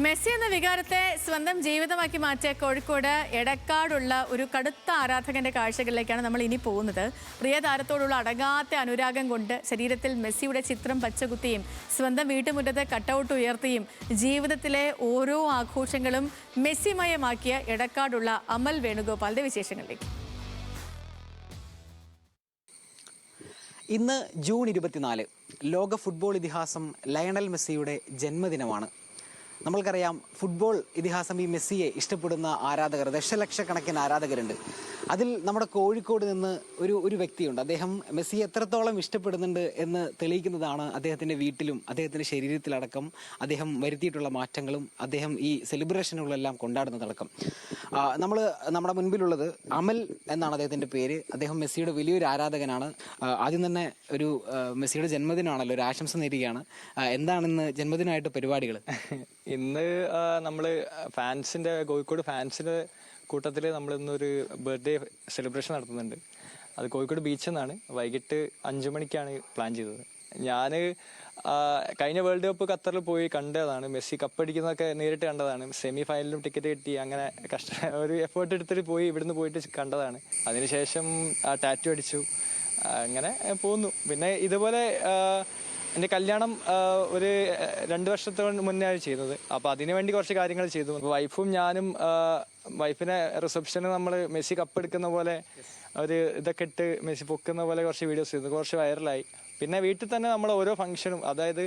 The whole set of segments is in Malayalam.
മെസ്സി എന്ന വികാരത്തെ സ്വന്തം ജീവിതമാക്കി മാറ്റിയ കോഴിക്കോട് എടക്കാടുള്ള ഒരു കടുത്ത ആരാധകന്റെ കാഴ്ചകളിലേക്കാണ് നമ്മൾ ഇനി പോകുന്നത്. പ്രിയ താരത്തോടുള്ള അടങ്ങാത്ത അനുരാഗം കൊണ്ട് ശരീരത്തിൽ മെസ്സിയുടെ ചിത്രം പച്ചകുത്തിയും സ്വന്തം വീട്ടുമുറ്റത്ത് കട്ടൗട്ട് ഉയർത്തിയും ജീവിതത്തിലെ ഓരോ ആഘോഷങ്ങളും മെസ്സിമയമാക്കിയ എടക്കാടുള്ള അമൽ വേണുഗോപാലിന്റെ വിശേഷങ്ങളിലേക്ക്. ഇന്ന് ജൂൺ 24 ലോക ഫുട്ബോൾ ഇതിഹാസം ലയണൽ മെസ്സിയുടെ ജന്മദിനമാണ്. നമ്മൾക്കറിയാം, ഫുട്ബോൾ ഇതിഹാസം ഈ മെസ്സിയെ ഇഷ്ടപ്പെടുന്ന ആരാധകർ ദശലക്ഷക്കണക്കിന് ആരാധകരുണ്ട്. അതിൽ നമ്മുടെ കോഴിക്കോട് നിന്ന് ഒരു വ്യക്തിയുണ്ട്. അദ്ദേഹം മെസ്സിയെ എത്രത്തോളം ഇഷ്ടപ്പെടുന്നുണ്ട് എന്ന് തെളിയിക്കുന്നതാണ് അദ്ദേഹത്തിൻ്റെ വീട്ടിലും അദ്ദേഹത്തിൻ്റെ ശരീരത്തിലടക്കം അദ്ദേഹം വരുത്തിയിട്ടുള്ള മാറ്റങ്ങളും അദ്ദേഹം ഈ സെലിബ്രേഷനുകളെല്ലാം കൊണ്ടാടുന്നതടക്കം. നമ്മുടെ മുൻപിലുള്ളത് അമൽ എന്നാണ് അദ്ദേഹത്തിൻ്റെ പേര്. അദ്ദേഹം മെസ്സിയുടെ വലിയൊരു ആരാധകനാണ്. ആദ്യം തന്നെ ഒരു മെസ്സിയുടെ ജന്മദിനമാണല്ലോ, ഒരു ആശംസ നേരുകയാണ്. എന്താണ് ഇന്ന് ജന്മദിനമായിട്ട് പരിപാടികൾ? ഇന്ന് നമ്മൾ കോഴിക്കോട് ഫാൻസിന്റെ കൂട്ടത്തിൽ നമ്മൾ ഇന്നൊരു ബർത്ത്ഡേ സെലിബ്രേഷൻ നടത്തുന്നുണ്ട്. അത് കോഴിക്കോട് ബീച്ചിൽ നിന്നാണ്. വൈകിട്ട് 5 മണിക്കാണ് പ്ലാൻ ചെയ്തത്. ഞാൻ കഴിഞ്ഞ വേൾഡ് കപ്പ് ഖത്തറിൽ പോയി കണ്ടതാണ്. മെസ്സി കപ്പടിക്കുന്നതൊക്കെ നേരിട്ട് കണ്ടതാണ്. സെമി ഫൈനലിലും ടിക്കറ്റ് കിട്ടി. അങ്ങനെ ഒരു എഫേർട്ട് എടുത്തിട്ട് പോയി ഇവിടുന്ന് പോയിട്ട് കണ്ടതാണ്. അതിനുശേഷം ടാറ്റു അടിച്ചു. അങ്ങനെ പോകുന്നു. പിന്നെ ഇതുപോലെ എൻ്റെ കല്യാണം ഒരു 2 വർഷത്തോട് മുന്നേ ചെയ്യുന്നത്. അപ്പോൾ അതിനുവേണ്ടി കുറച്ച് കാര്യങ്ങൾ ചെയ്തു. വൈഫും ഞാനും വൈഫിനെ റിസപ്ഷന് നമ്മൾ മെസ്സി കപ്പെടുക്കുന്ന പോലെ ഒരു ഇതൊക്കെ ഇട്ട് മെസ്സി പൊക്കുന്ന പോലെ കുറച്ച് വീഡിയോസ് ചെയ്തു. കുറച്ച് വൈറലായി. പിന്നെ വീട്ടിൽ തന്നെ നമ്മൾ ഓരോ ഫംഗ്ഷനും, അതായത്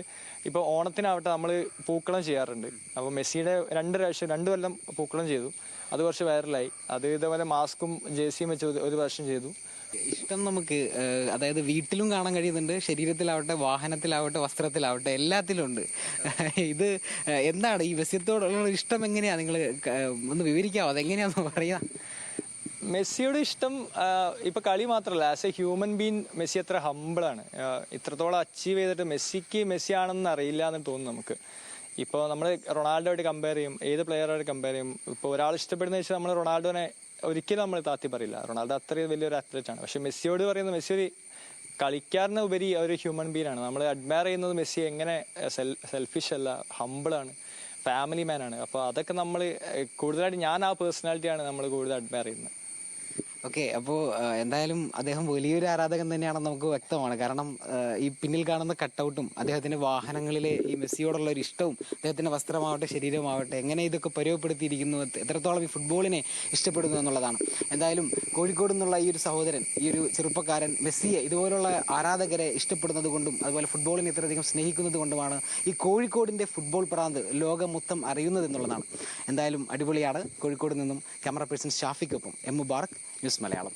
ഇപ്പോൾ ഓണത്തിനാവട്ടെ നമ്മൾ പൂക്കളം ചെയ്യാറുണ്ട്. അപ്പോൾ മെസ്സിയുടെ 2 കൊല്ലം പൂക്കളം ചെയ്തു. അത് കുറച്ച് വൈറലായി. അത് ഇതേപോലെ മാസ്കും ജേഴ്സിയും വെച്ച് ഒരു വർഷം ചെയ്തു. ഇഷ്ടം നമുക്ക് അതായത് വീട്ടിലും കാണാൻ കഴിയുന്നുണ്ട്, ശരീരത്തിലാവട്ടെ, വാഹനത്തിലാവട്ടെ, വസ്ത്രത്തിലാവട്ടെ, എല്ലാത്തിലും ഉണ്ട്. ഇത് എന്താണ് ഈ മെസ്സിയോടുള്ള ഇഷ്ടം? എങ്ങനെയാ നിങ്ങൾ ഒന്ന് വിവരിക്കാവോ? അതെങ്ങനെയാന്ന് പറയാ? മെസ്സിയോട് ഇഷ്ടം ഇപ്പൊ കളി മാത്രമല്ല, as A human been Messi അത്ര ഹമ്പിളാണ്. ഇത്രത്തോളം അച്ചീവ് ചെയ്തിട്ട് മെസ്സി ആണെന്ന് അറിയില്ല എന്ന് തോന്നുന്നു നമുക്ക്. ഇപ്പോൾ നമ്മൾ റൊണാൾഡോയായിട്ട് കമ്പയർ ചെയ്യും, ഏത് പ്ലെയറായിട്ട് കമ്പയർ ചെയ്യും. ഇപ്പോൾ ഒരാൾ ഇഷ്ടപ്പെടുന്ന വെച്ചാൽ നമ്മൾ റൊണാൾഡോനെ ഒരിക്കലും നമ്മൾ താത്തി പറയില്ല. റൊണാൾഡോ അത്രയും വലിയൊരു അത്ലറ്റ് ആണ്. പക്ഷെ മെസ്സിയോട് പറയുന്നത് മെസ്സി ഒരു കളിക്കാരന് ഉപരി ഒരു ഹ്യൂമൻ ബീൻ ആണ്. നമ്മൾ അഡ്മയർ ചെയ്യുന്നത് മെസ്സി എങ്ങനെ സെൽഫിഷ് അല്ല, ഹമ്പിളാണ്, ഫാമിലി മാൻ ആണ്. അപ്പോൾ അതൊക്കെ നമ്മൾ കൂടുതലായിട്ട്, ഞാൻ ആ പേഴ്സണാലിറ്റിയാണ് നമ്മൾ കൂടുതൽ അഡ്മയർ ചെയ്യുന്നത്. ഓക്കെ, അപ്പോൾ എന്തായാലും അദ്ദേഹം വലിയൊരു ആരാധകൻ തന്നെയാണെന്ന് നമുക്ക് വ്യക്തമാണ്. കാരണം ഈ പിന്നിൽ കാണുന്ന കട്ടൗട്ടും അദ്ദേഹത്തിന്റെ വാഹനങ്ങളിലെ ഈ മെസ്സിയോടുള്ള ഒരു ഇഷ്ടവും അദ്ദേഹത്തിന്റെ വസ്ത്രമാവട്ടെ, ശരീരമാവട്ടെ, എങ്ങനെ ഇതൊക്കെ പരുവപ്പെടുത്തിയിരിക്കുന്നു, എത്രത്തോളം ഈ ഫുട്ബോളിനെ ഇഷ്ടപ്പെടുന്നു എന്നുള്ളതാണ്. എന്തായാലും കോഴിക്കോട് നിന്നുള്ള ഈ ഒരു സഹോദരൻ, ഈ ഒരു ചെറുപ്പക്കാരൻ മെസ്സിയെ ഇതുപോലുള്ള ആരാധകരെ ഇഷ്ടപ്പെടുന്നത് കൊണ്ടും അതുപോലെ ഫുട്ബോളിനെ ഇത്രയധികം സ്നേഹിക്കുന്നത് കൊണ്ടുമാണ് ഈ കോഴിക്കോടിന്റെ ഫുട്ബോൾ പ്രാന്ത് ലോകം മൊത്തം അറിയുന്നത് എന്നുള്ളതാണ്. എന്തായാലും അടിപൊളിയാണ്. കോഴിക്കോട് നിന്നും ക്യാമറ പേഴ്സൺ ഷാഫിക്കൊപ്പം എം മുബാറക്, ന്യൂസ് മലയാളം.